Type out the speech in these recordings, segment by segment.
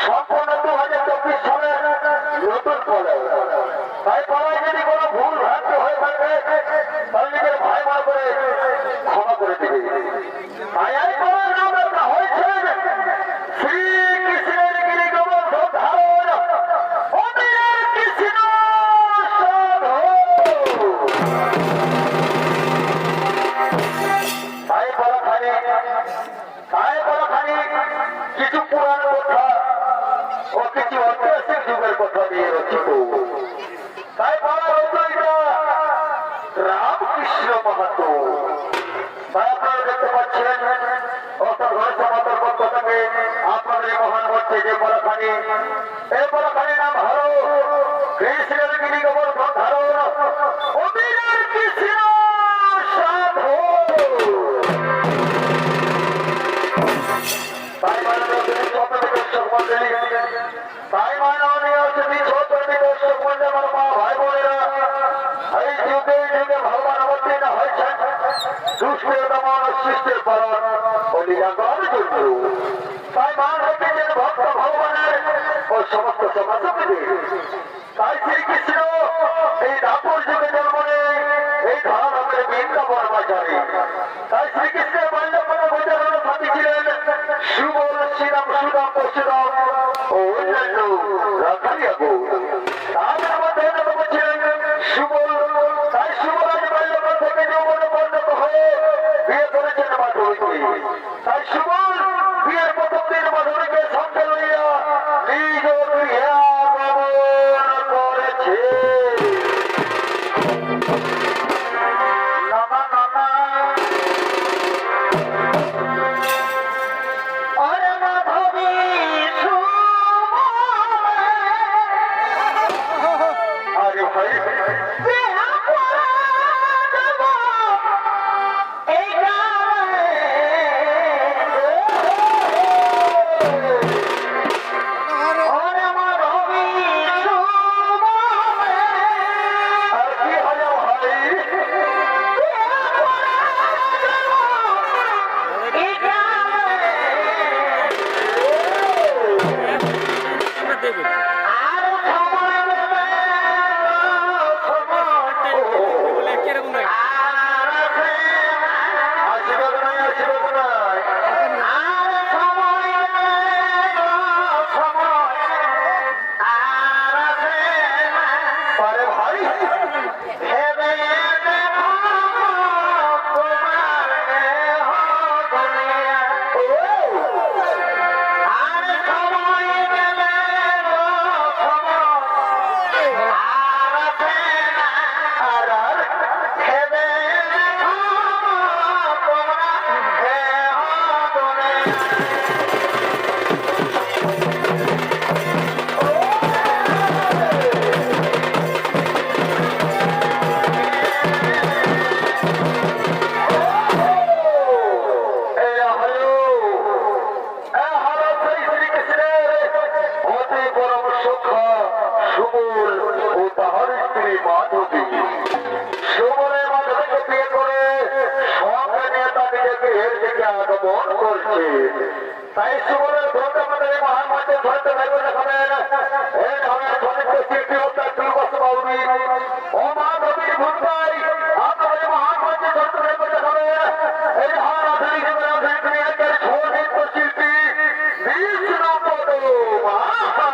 সম্পূর্ণ 2024 সালের নতুন পড়ে তাই পড়ায় যদি কোনো ভুল ভ্রান্তি হয়ে থাকে তাহলে নিজের ভাই মা করে ক্ষমা করে দেবে। তাই এই পড়ার নাম একটা হয়েছে শ্রীকৃষ্ণের গিরি গোবর্ধ ধারণ অমিরের কৃষ্ণ সাধন। তাই বলাখানি কিছু পুরাণ কথা ও কিছু ঐতিহাসিক যুগের কথা নিয়ে রচিত। তাই বলা রচয়িতা রামকৃষ্ণ মাহাতো। তাই আপনারা দেখতে পাচ্ছেন সমাতার পক্ষ থেকে আপনাদের এই মহান মঞ্চে যে বলাখানি, এই বলাখানির নাম হলো কৃষ্ণের গিরি গোবর্ধন ধারণ অমিরের কৃষ্ণ সাধন। তাই মাননীয় দর্শক মন্ডলী, তাই মাননীয় দর্শক মন্ডলী, আমার মা ভাই বোনেরা, এই যুগে যুগে ভগবান অবতীর্ণ হয়েছেন দুষ্কৃতম সৃষ্টির পালন ও লীলাকরণ জন্য। তাই মান রেখেছেন ভক্ত ভগবানের ও সমস্ত সমাজকে। তাই শ্রীকৃষ্ণ এই দাপর যুগে জন্ম নেই এই ধরাধামের বৃন্দাবন বাজারে। তাই শ্রীকৃষ্ণের বাল্যকালে বোঝানোর সাথী ছিলেন সুবল, শ্রীরাম, সুদাম, পরশুরাম ও অন্যান্য রাখালিয়া গো। তাদের মধ্যে অন্যতম ছিলেন সুবল। তাই সুবল আজ বাল্যকাল থেকে যৌবনে পরিণত হয়ে বিয়ে করেছেন মাধবীকে। তাই সুবল বিয়ের প্রথম দিন মাধবীকে সঙ্গে লইয়া নিজ গৃহে আগমন করেছে। তাই সুবলের ভোট আমাদের এই মহান মঞ্চে ধরতে থাকবে দেখাবেন এই ধরনের ধনিক শিল্পী হত্যা দুর্বস্ত বাউরি ও মা নবীর ভূত ভাই আপনাদের মহান মঞ্চে ধরতে থাকবে দেখাবেন এই হার আধুনিক জীবনে আধুনিক দুনিয়ার সঙ্গীত শিল্পী বিষ্ণুপদ মাহাতো।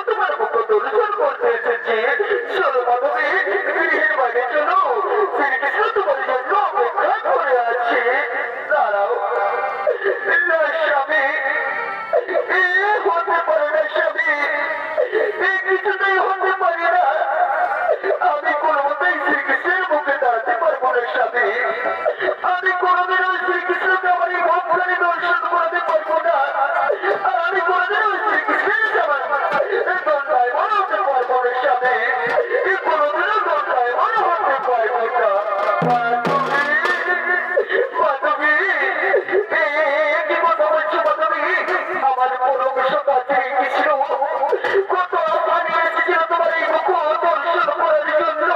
তোমার মুখ দর্শন করতে স্বামী আমি কোনোদিন ওই শ্রীকৃষ্ণকে আমার এই ভক্তকে দর্শন করাতে পারবো না। আর আমি কোনোদিন ওই শ্রীকৃষ্ণের আমার দণ্ডায় মনে হতে পারবো না স্বামী, কোনোদিনও দণ্ডায় মনে হতে পারবো না। মাধবী কি কথা বলছো মাধবী? আমার পরমেশ কাছে কৃষ্ণ কত আশা নিয়ে এসেছিল তোমার এই মুখ দর্শন করার জন্য।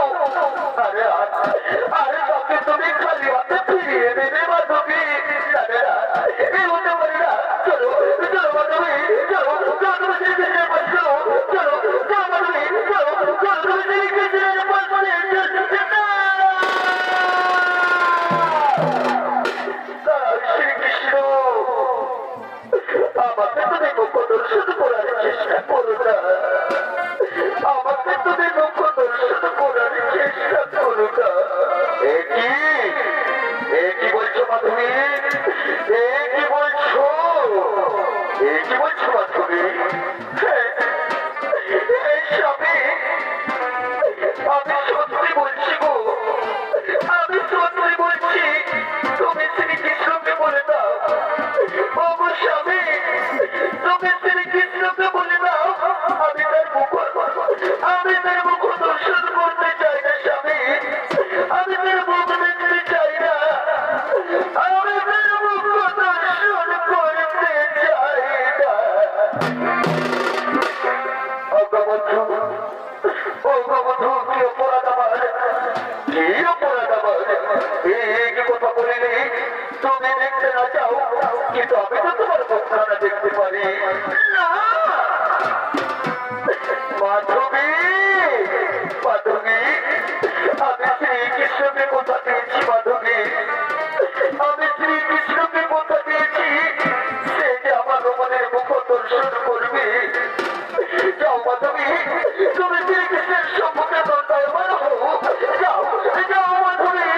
আরে তাকে তুমি খালি হাতে ফিরিয়ে দেবে মাধবী? এই হতে পারি না। চলো চলো মাধবী, চলো চলো তুমি শ্রীকৃষ্ণের পাশে, চলো চলো চলো মাধবী, চলো চলো তুমি শ্রীকৃষ্ণের পাশে। শ্রীকৃষ্ণ আমাকে তুমি মুখ দর্শন করার চেষ্টা করো না, আমাকে তুমি মুখ দর্শন করার চেষ্টা করো না। কি বলছো মাধবী? কি বলছো? কি বলছো মাধবী? স্বামী আমি সত্যি বলছি গো, আমি সত্যি বলছি। তুমি শ্রীকৃষ্ণকে বলে দাও, ও গো স্বামী তুমি শ্রীকৃষ্ণকে বলে দাও আমি তার মুখ দর্শন করতে চাই না স্বামী, আমি তার মুখ দেখতে চাই না, আমি তার মুখ দর্শন করতে চাই না। অগবধূ কি অপরাধ আমার, কি অপরাধ আমার? এই কথা বলিনি তুমি দেখতে না চাও, কিন্তু আমি তো তোমার মুখখানা দেখতে পারি না। মাধবী মাধবী আমি শ্রীকৃষ্ণকে কথা দিয়েছি মাধবী, আমি শ্রীকৃষ্ণকে কথা দিয়েছি সে যে আমার রমণের মুখ দর্শন করবে। যাও মাধবী তুমি শ্রীকৃষ্ণের সম্মুখে দণ্ডায়মান হও, যাও যাও মাধবী।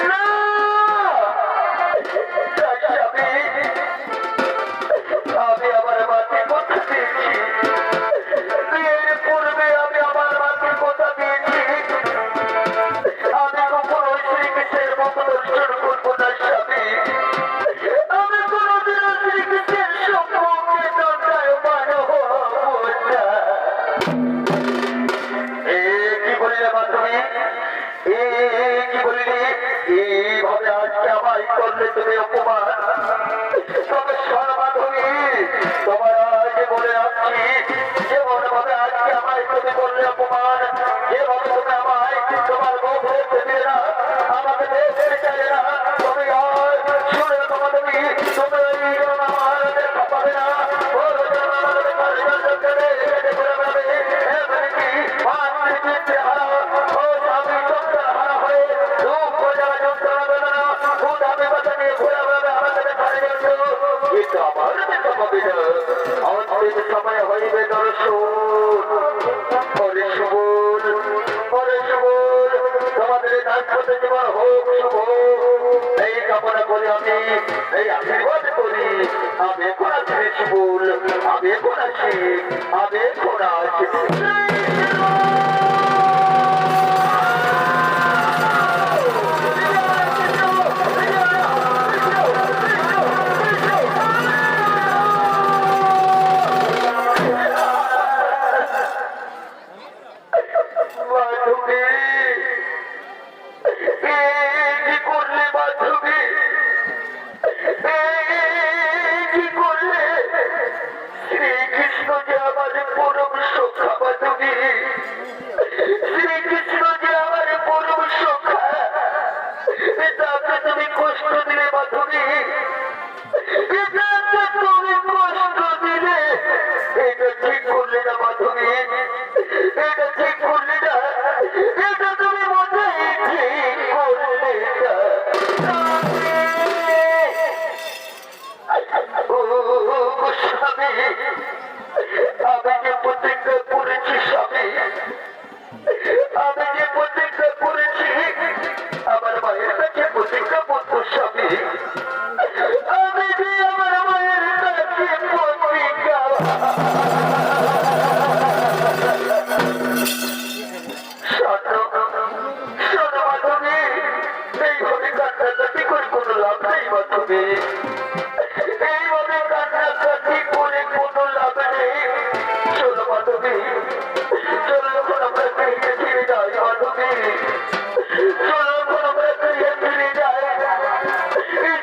না আমি আমার মাকে কথা দিয়েছি, বিয়ের পূর্বে আমি আমার মাকে কথা দিয়েছি আমি কখনো শ্রীকৃষ্ণের মুখ দর্শন করবো না স্বামী, আমি কোনোদিনও শ্রীকৃষ্ণের সম্মুখে দণ্ডায়মান হবো না। কি বলিলে মাধবী? কি বলিলে? এইভাবে আজকে আমায় করলে তুমি অপমান। তবে শোন মাধবী তোমার আজ বলে রাখছি, যেভাবে ভাবে আজকে আমায় তুমি করলে অপমান, যেভাবে তুমি আমায় তোমার মুখ দেখতে দিলে না, আমাকে দেখতে চাইলে না, তুমি আর শুনে রাখো মাধবী তুমি এই আমার দেখা পাবে না। সময় হইবে দর্শন, তোমাদের দাসপথে জীবন হোক শুভ, এই কামনা করি আমি, এই আশীর্বাদ করি। আমি এখন আছি শুভুল, আমি এখন আছি, আমি এখন আছি। শ্রীকৃষ্ণ যে আমার পরম সখা মাধবী, শ্রীকৃষ্ণ যে আমার পরম সখা, তাকে তুমি কষ্ট দিলে মাধবী, তুমি কষ্ট দিলে। এটা ঠিক করলে না মাধবী, এটা ঠিক করলে না, এটা তুমি মোটেই ঠিক করলে না। স্বামী আমি যে প্রতিজ্ঞা করেছি স্বামী, আমি যে প্রতিজ্ঞা করেছি আমার মায়ের কাছে প্রতিজ্ঞা করতো স্বামী, আমি যে আমার মায়ের কাছে প্রতিজ্ঞা শোনো মাধবী, এই মাধবী চলো এখন আমরা ফিরে ফিরে যাই মাধবী চলো এখন আমরা ফিরে ফিরে যাই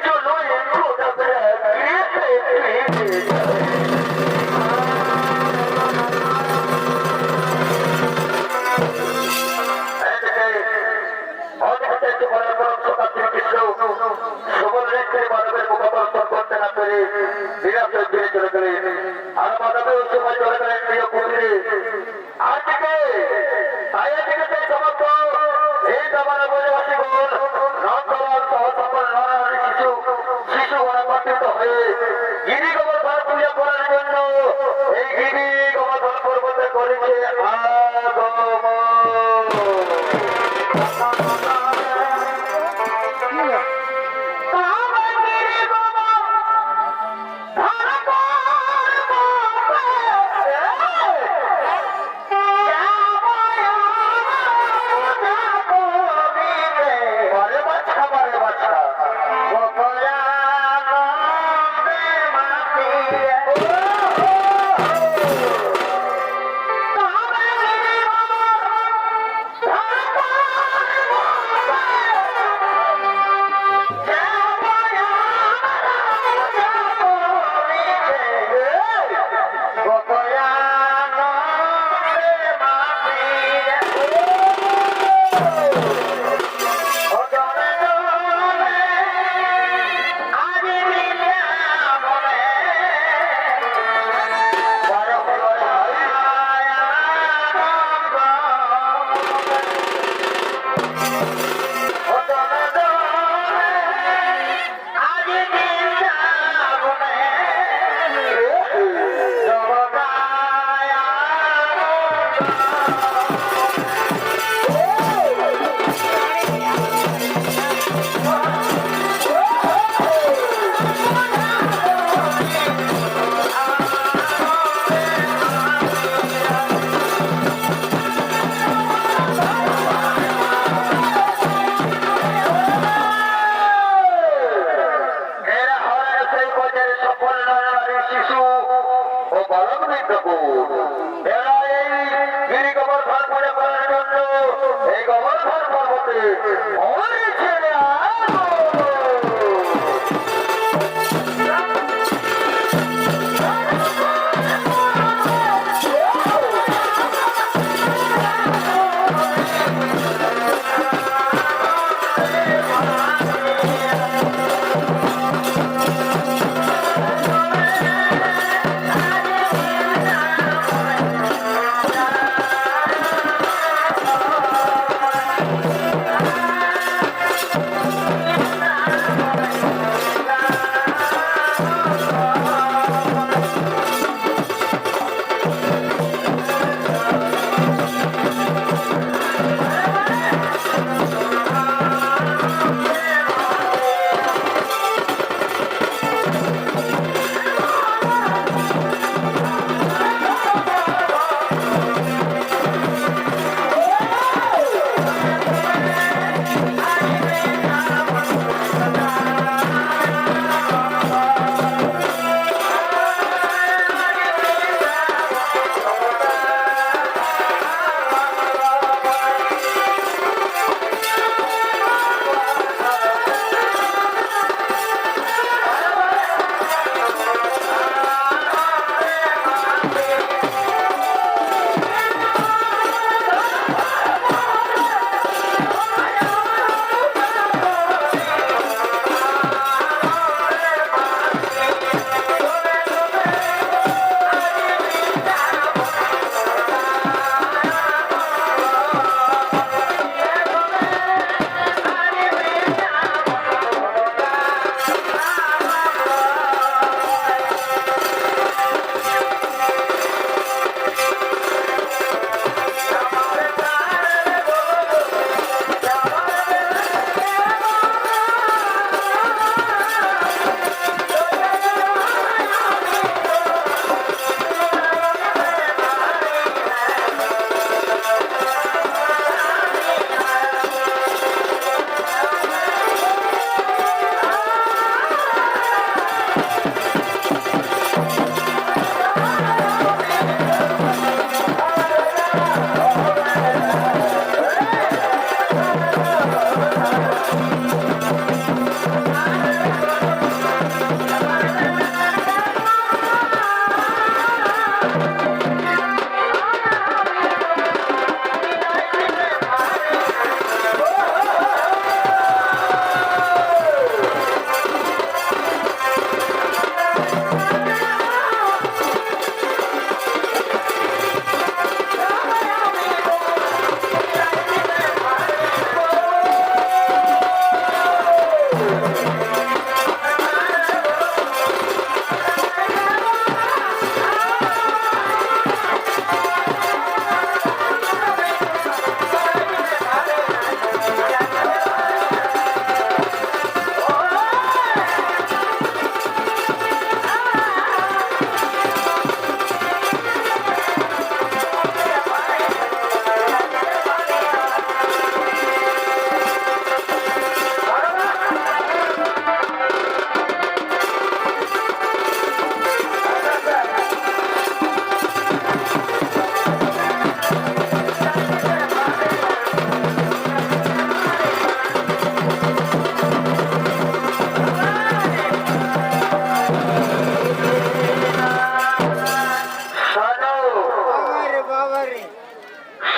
চলো এখন আমরা ফিরে ফিরে যাই সবল রেখে মানবের মুখোপাধ্যায় করতে না পেরে নিরাপদ দিয়ে চলে গেলেন আর মানবের সময় চলে গেলেন প্রিয় পুত্রে আজকে সেই সমস্ত এই জামানা বসবাসী বল নন্দলাল সহ সকল নারী শিশু শিশু গণপাঠিত হয়ে গিরি গোবর্ধন পূজা করার জন্য এই গিরি গোবর্ধন পর্বতে করেছে আগমন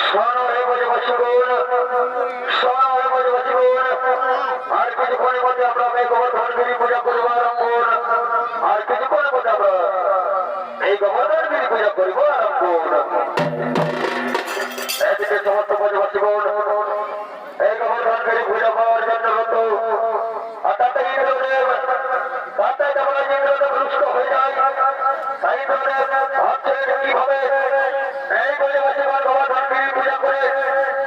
শোনো হে ব্রজবাসীগণ, শোনো হে ব্রজবাসীগণ, আর কিছুক্ষণের মধ্যে আমরা এই গোবর্ধনগিরি পূজা করবো আরম্ভ। আর কিছুক্ষণের মধ্যে আমরা এই গোবর্ধনগিরি পূজা করবো আরম্ভ। এদিকে সমস্ত ব্রজবাসীগণ এই গোবর্ধনগিরি পূজা পাওয়ার জন্য রত। আর তাতে ইন্দ্রদেব, তাতে যেমন ইন্দ্রদেব রুষ্ট হয়ে যায়, তাই ইন্দ্রদেব ভাবছেন কিভাবে এই ব্রজবাসীগণ গোবর্ধনগিরি পূজা করে,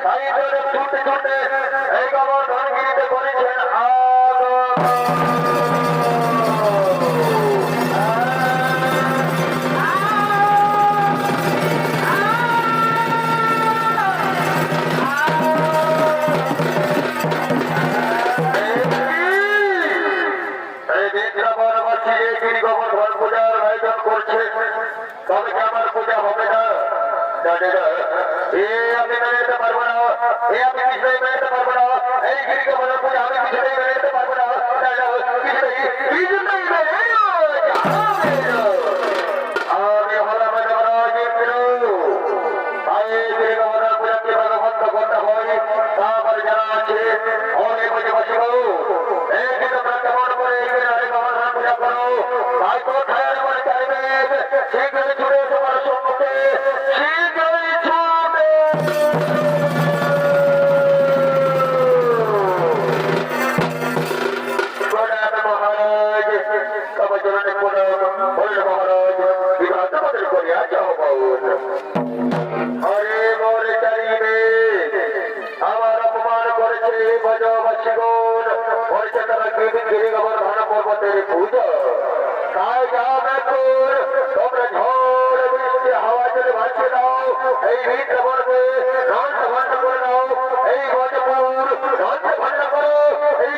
তাই ইন্দ্রদেব ছুটতে ছুটতে এই গোবর্ধনগিরিতে করেছেন গোবর্ধন পূজার আয়োজন করছে, তবে কি আমার পূজা হবে না? আমি মেনে নিতে পারবো না, আমি কিছুতেই মেনে নিতে পারবো না, এই গিরি গোবর্ধন পূজা আমি কিছুতেই মেনে নিতে পারবো না, আমি হলাম গিরি গোবর্ধন পূজা কিভাবে বন্ধ করতে হয় তা আমার জানা আছে। অনেক বসে এই কিন্তু কেমন করে এই গোবর্ধন পূজা করো, তাই কোথায় মনে চাইবে শীঘ্রই ছুটে তোমার সম্মুখে, শীঘ্রই ছুটে মহারাজ কবচরণে মহারাজ বিভাগ বদল করিয়া যাও বাউল। হরে মোর চারিবে আমার অপমান করেছে ব্রজবাসীগণ, করেছে তারা গিরি গোবর্ধন পর্বতের পূজা। তাই যাও এখন তোমরা ঝড় বৃষ্টি হাওয়া জলে ভাসিয়ে দাও, এই ভিড় বর্গে ধ্বংস ভণ্ড করে দাও, এই গজপুর ধ্বংস ভণ্ড করো, এই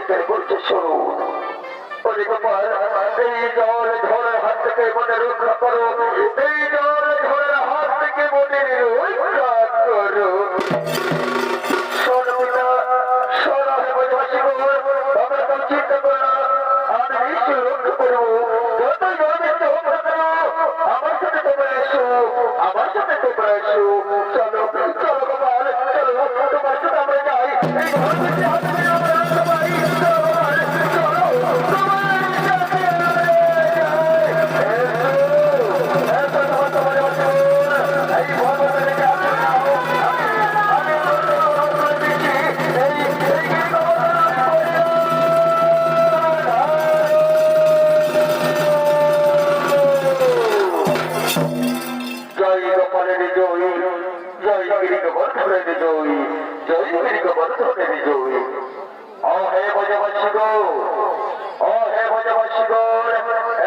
কীর্তন করছে শুনুন। ওরে গোপাল, এই জল ঝড়ের হাত থেকে মনে রক্ষা করো, এই জল ঝড়ের হাত থেকে মনে রক্ষা করো। চিন্তা করো না, আমি নিশ্চয় রক্ষা করবো। যত জলে হোক না কেন, আমার সাথে তোমরা এসো, আমার সাথে তোমরা এসো। চলো চলো গোপাল, চলো তোমার সাথে আমরা যাই। এই ঘর থেকে হাতে নিয়ে আমরা আসতে পারি। চলো গোপাল, চলো তোমার সাথে আমরা যাই। এসো তোমার তোমার বছর এই ভগবান থেকে আসো না।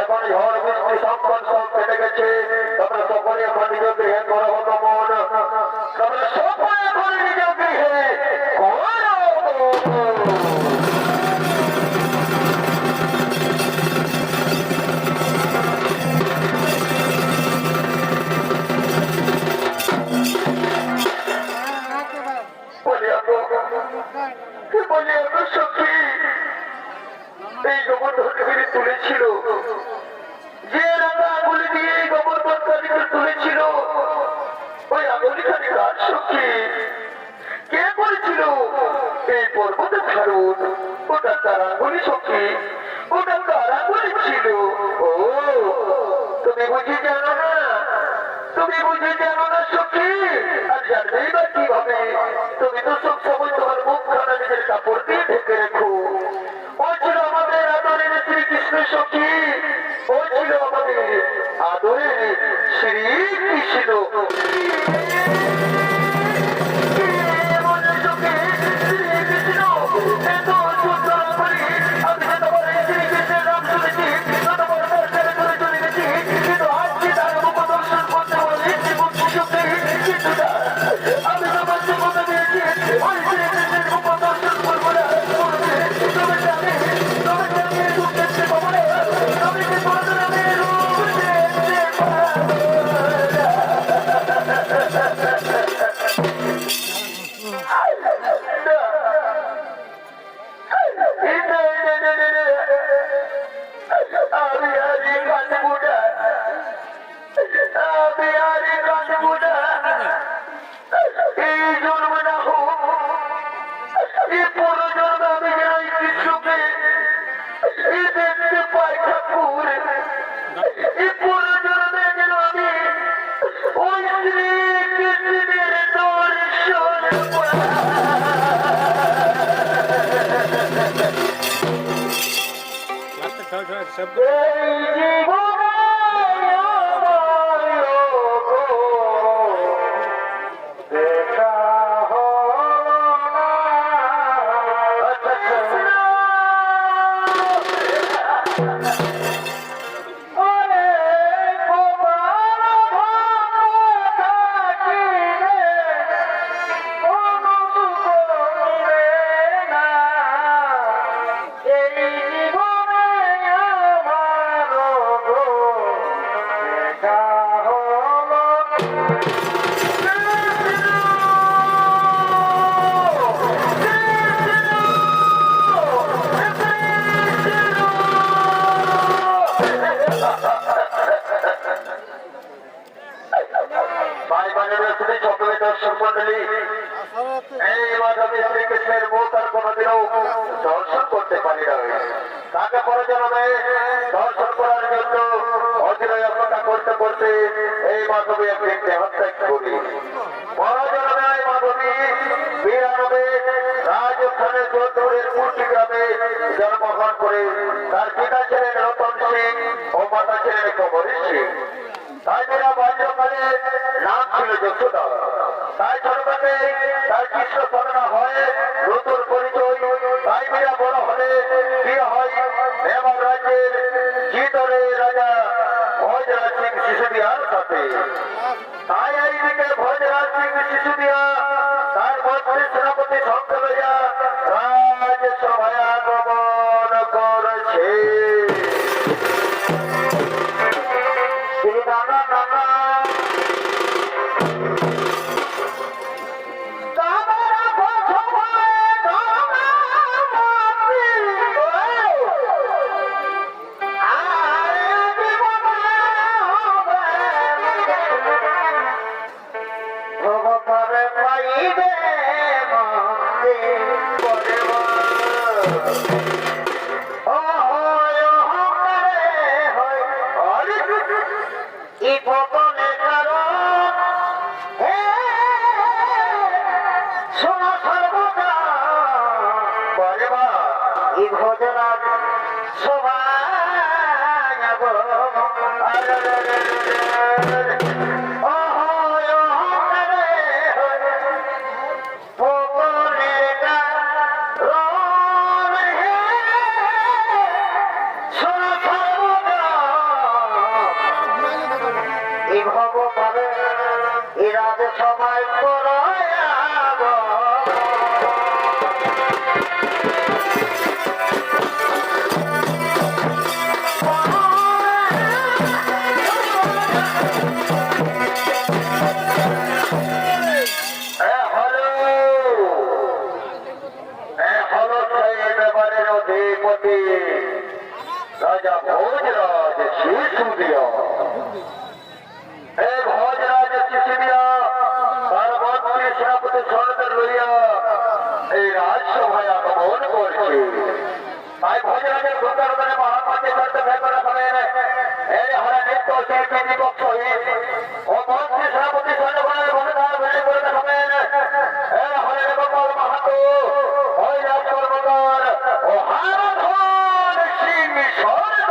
এখন ঝড় বৃষ্টি সংকট সব কেটে গেছে, তোমরা সকলে এখন নিজ গৃহে করো গমন, তোমরা সকলে এখন নিজ গৃহে করো গমন। এই গোবর্ধনকে তুলেছিল, যে রাজা আঙুলি দিয়ে এই গোবর্ধনকে তুলেছিল, ওই আঙুলিখানি কার সখী? কে করেছিল? এই পর্বতের ধারণ, ওটা তার আঙুলি সখী, ওটা তার আঙুলি ছিল। ও তুমি বুঝি জানো না, তুমি বুঝি জানো না সখী? আর জানবেই বা কিভাবে? তুমি তো সব সময় তোমার মুখখানা নিজের কাপড় দিয়ে ঢেকে রেখো। ও ছিল আমাদের আদরের শ্রীকৃষ্ণ সখী, ও ছিল আমাদের আদরের শ্রীকৃষ্ণ। শ্রীকৃষ্ণের মুখ আর কোনদিনও দর্শন করতে পারি না। তাকে পরজন্মে দর্শন করার জন্য অধীর অপেক্ষা করতে করতে এই মাধবী একদিন দেহত্যাগ করি। পরজন্মে মাধবী 92 রাজস্থানের যোধপুরের কুর্টি গ্রামে জন্মগ্রহণ করে। তার পিতা ছিলেন রতন সিং ও মাতা ছিলেন কমরি সিং। তাই মেয়েরা বাল্যকালে নাম ছিল যশোদা। তাই ছোটবেলাতে তার কৃষ্ণ সাধনা হয়, নতুন পরিচয়। তাই মেয়েরা বড় হলে বিয়ে হয় মেবাগ রাজ্যের জিতরে রাজা ভোজরাজ সিং সিসোদিয়ার সাথে। তাই এইদিকে ভোজরাজ সিং সিসোদিয়া তার মন্ত্রী সেনাপতি সঙ্গে লইয়া রাজসভায় আগমন করিবে মতে পড়বা ও হয় হয় আরে এই পতনের কারণ হে শোনো সর্বদা পড়বা এই ভোজনা সবাই ভগবানে এরা যে সবাই পরায়াব ব্যাপারের অধিপতি রাজা ভোজরাজ শিশুদিয়া ভোজরাজ শিশুদিয়া তার মন্ত্রী সেনাপতি সরকার লইয়া এই রাজসভায় আগমন করছে তাই ভোজরাজের ভোটার মানে মহামান্য করতে ভেতরে হবেন এই হরে নিত্য শিল্পী দীপক শহীদ ও মন্ত্রী সেনাপতি সরকারের ভূমিকার ভেঙে করে দেখাবেন এই হরে গোপাল মাহাতো ওই রাজ কর্মকার ও হারাধন সিং সরকার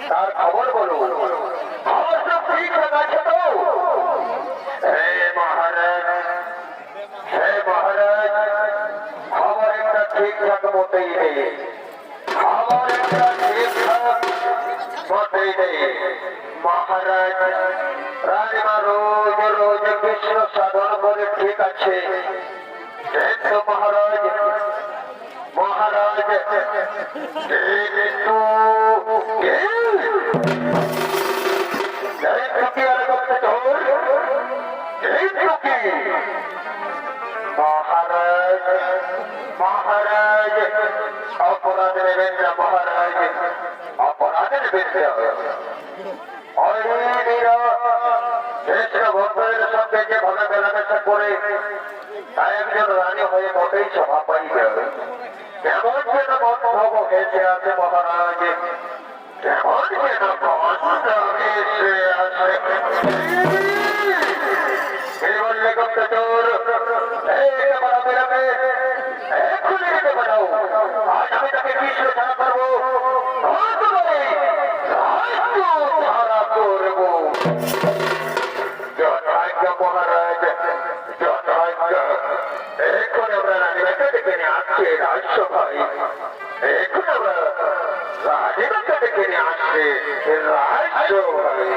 তার খবর বলো, খবর সব ঠিক আছে তো? হে মহারাজ, হে মহারাজ, আমার একটা ঠিকঠাক মতেই নেই, আমার একটা ঠিকঠাক মতেই নেই। মহারাজ, রানীমা রোজ রোজ কৃষ্ণ সাধন করে ঠিক আছে, কিন্তু মহারাজ, মহারাজ কিন্তু মহারাজ, মহারাজ অপরাধ নেবেন না, মহারাজ অপরাধ নেবেন না। ভক্তের সঙ্গে যেভাবে মেলামেশা করে তা একজন রানী হয়ে মোটেই সভা পাইবে। কেমন যেন বন্ধব হেসে আছে মহারাজ, কেমন যেন বন্ধ হেসে আছে। বললে গুপ্তচর, এক্ষুনি রেখে পাঠাও, আজ আমি তাকে কৃষ্ণ ছাড়া করবো, ছাড়া করবো। যথাজ্ঞ মহারাজ, যথাজ্ঞ। এখন আমরা রানীমাকে ডেকে নিয়ে আসছি রাজসভায়, এখন আমরা রানীমাকে ডেকে নিয়ে আসছি রাজসভায়।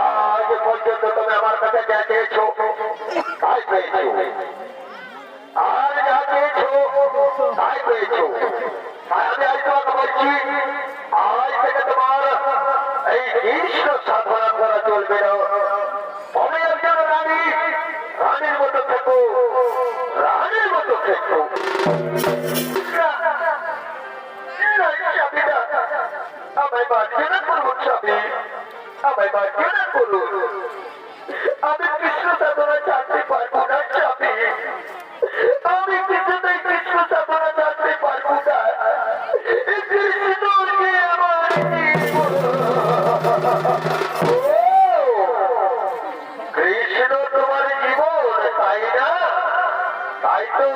আজ পর্যন্ত তুমি আমার কাছে যা চেয়েছো তাই পেয়েছো, আর যা চেয়েছো তাই পেয়েছো। আমি আজ তোমাকে বলছি, আজ থেকে তোমার এই কৃষ্ণ সাধনা করা চলবে না। তুমি একজন রানী, রানীর মতো থেকো, রানীর মতো থেকো। আমায় মার্জনা করুন স্বামী, আমায় মার্জনা করুন। আমি কৃষ্ণ সাধনা জানতে পারবো না স্বামী, আমি কিছুতেই কৃষ্ণ সাধনা জানতে পারবো না। কৃষ্ণকে আমার কৃষ্ণ তোমার জীবন, তাই না? তাই তো,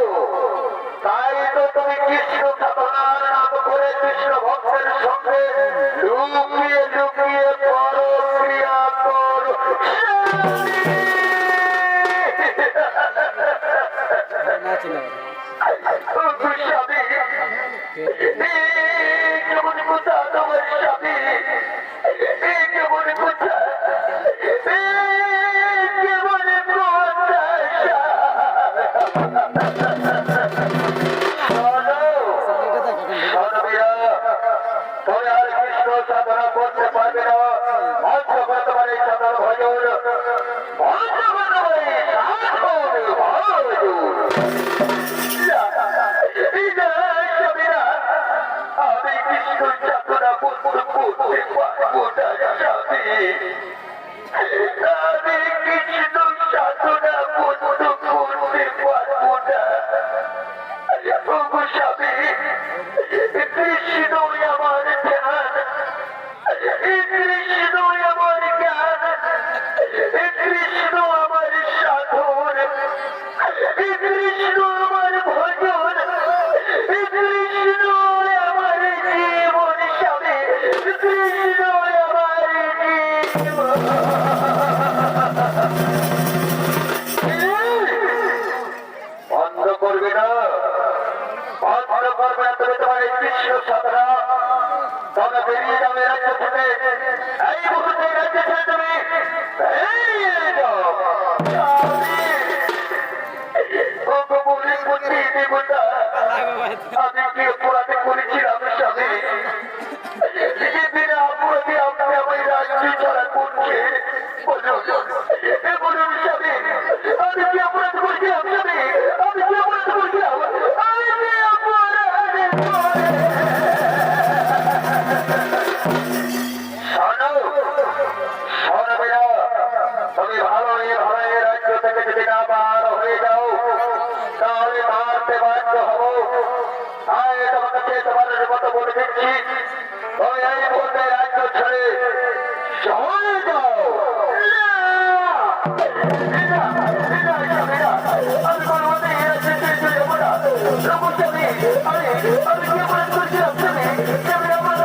তাই তো তুমি কৃষ্ণ সাধনার নাম করে কৃষ্ণ ভক্তের সঙ্গে লুকিয়ে লুকিয়ে পরক্রিয়া করো। কেমন কোথা তোমার স্বামী, কেমন কোথা, কেমন তুমি আর কৃষ্ণ সাধনা করতে পারবে না। মঞ্চ বর্তমানে এই সাধন ভজন, মঞ্চ বর্তমানে আমি কৃষ্ণ সাধনা করতে পারবো না স্বামী, আমি কৃষ্ণ সাধনা করতে পারবো না স্বামী। কৃষ্ণ আমার ধ্যান, কৃষ্ণ আমার জ্ঞান, কৃষ্ণ আমার সাধন, কৃষ্ণ আমার ভজন, কৃষ্ণ আমার জীবন স্বামী, কৃষ্ণ আমার জীবন। বন্ধ করবে না, বন্ধ করবে না। তুমি তোমার এই কৃষ্ণ সাধনা, তবে বেরিয়ে যাবে রাজ্য থেকে, এই মুহূর্তে রাজ্য থেকে তুমি বেরিয়ে যাও। আমি কি অপরাধ করেছিলাম স্বামী, বিনা অপরাধে আপনি আমার রাজ্য ছাড়া করছে? বলুন স্বামী, আমি কি অপরাধ করেছিলাম স্বামী, আমি কি অপরাধ করেছিলাম, আমি কি অপরাধ শোনবে না, তুমি ভালো ভালো রাজ্য থেকে যদি না বার হয়ে যাও তাহলে মারতে বাধ্য হবো। তাই তোমাকে তোমাদের মতো বলে দিচ্ছি, তুমি এই মুহূর্তে রাজ্য ছেড়ে চলে যাও। আমি কোনো মতে যাবো না। আমি কি মনে করছিলাম তুমি আমার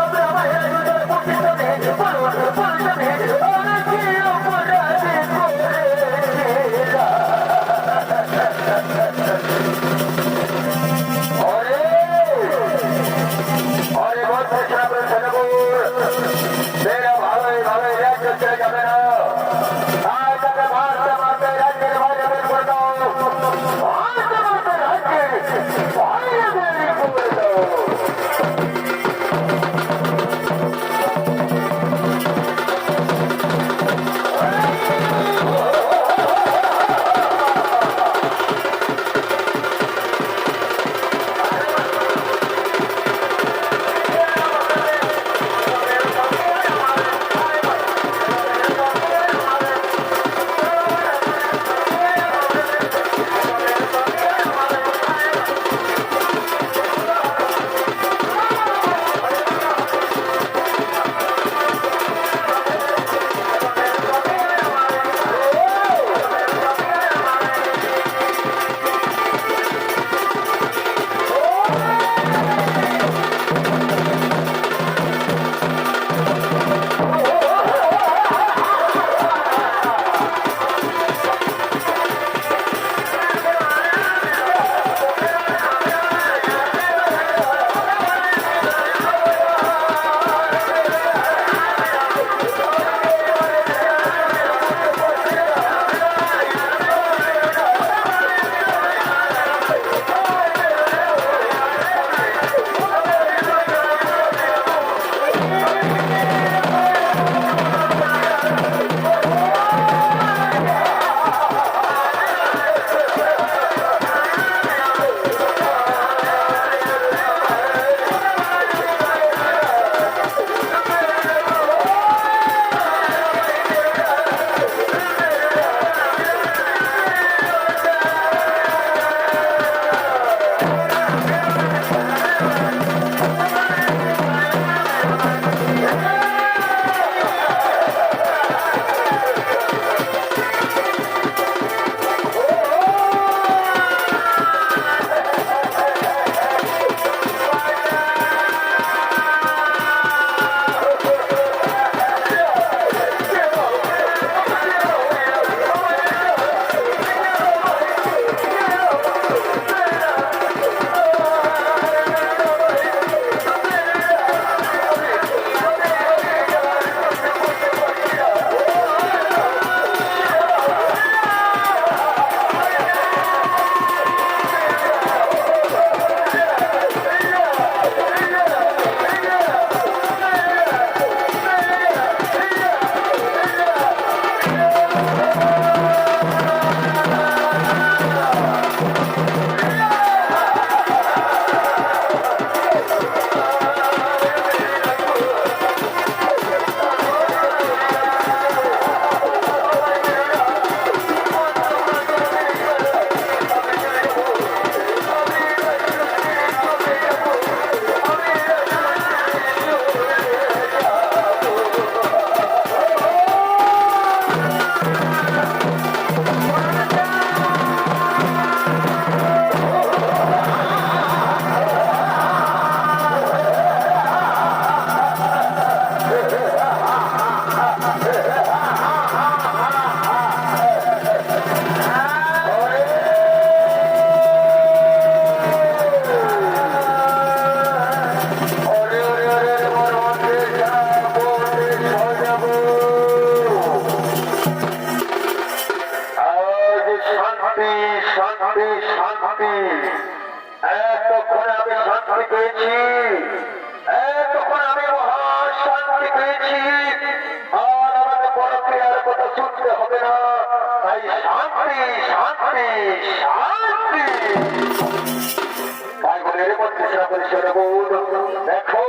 দেখো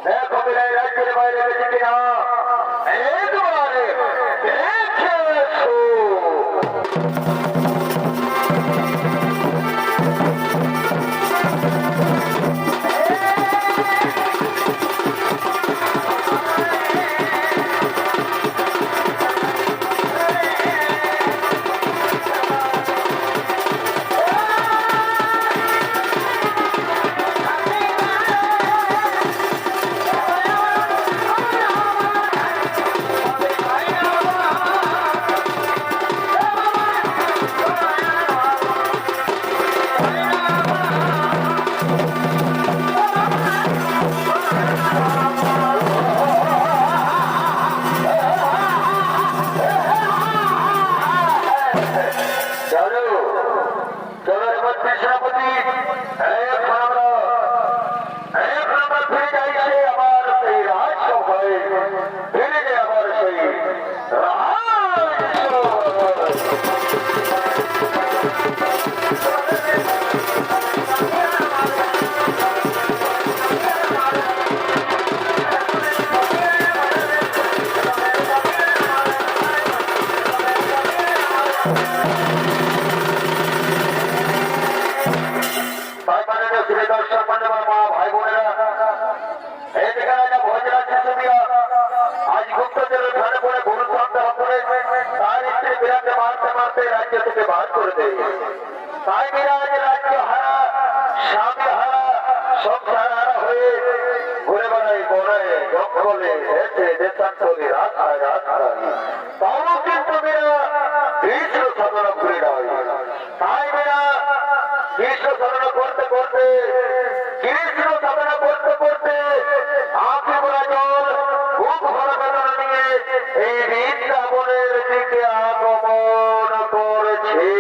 দেখো বিদায় রাজ্যের বাইরে গেছে কিনা। করে রাজ্য থেকে বার করে দেয়। তাই বিরাজ রাজ্য হারা, স্বামী হারা, সংসার হারা হয়ে ঘুরে বেড়াই বনে জঙ্গলে দেশে দেশান্তরে রাস্তায় রাস্তায়। তাও কিন্তু মেয়েরা কৃষ্ণ সাধনা করে নয়। তাই মেয়েরা কৃষ্ণ সাধনা করতে করতে, কৃষ্ণ সাধনা করতে করতে আঁখি ভরা জল, বুক ভরা বেদনা নিয়ে এই বৃন্দাবনের দিকে আগমন করেছে।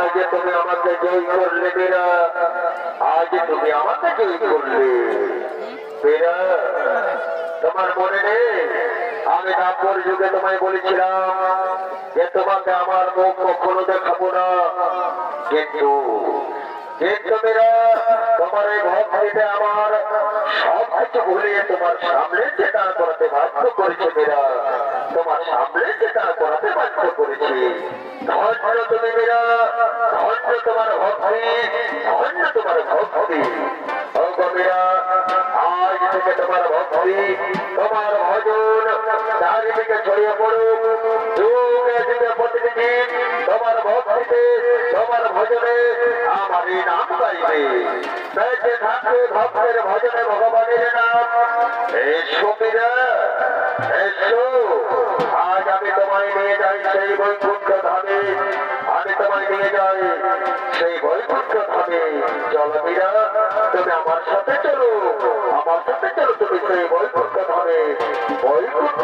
আজ তুমি আমাকে জয় করলে মীরা, আজ তুমি আমাকে জয় করলে মীরা। তোমার মনে নেই আমি দাপর যুগে তোমায় বলেছিলাম যে তোমাকে আমার মুখ কখনো দেখাবো না, কিন্তু মীরা তোমার এই ভক্তিতে আমার সব কিছু ভুলিয়ে তোমার সামনে যেটা করাতে বাধ্য করেছে মীরা, তোমার সামনে যেটা করাতে বাধ্য করেছি। ধন্য তুমি মীরা, ধন্য তোমার ভক্তি, ধন্য তোমার ভক্তি। মীরা আজ থেকে তোমার ভক্তি, তোমার ভজন চারিদিকে ছড়িয়ে পড়ুক, যুগে যুগে প্রতিদিন তোমার ভক্তিতে তোমার ভজনে আমার এই নাম গাইবে। বেঁচে থাকবে ভক্তের ভজনে ভগবানের নাম। এসো মীরা, এসো, আজ আমি তোমায় নিয়ে যাই সেই বৈকুণ্ঠ ধামে, আমি তোমায় নিয়ে যাই সেই বৈকুণ্ঠ ধামে। চলো মীরা, তুমি আমার সাথে চলো, আমার সাথে চলো, তুমি সেই বৈকুণ্ঠ ধামে, বৈকুণ্ঠ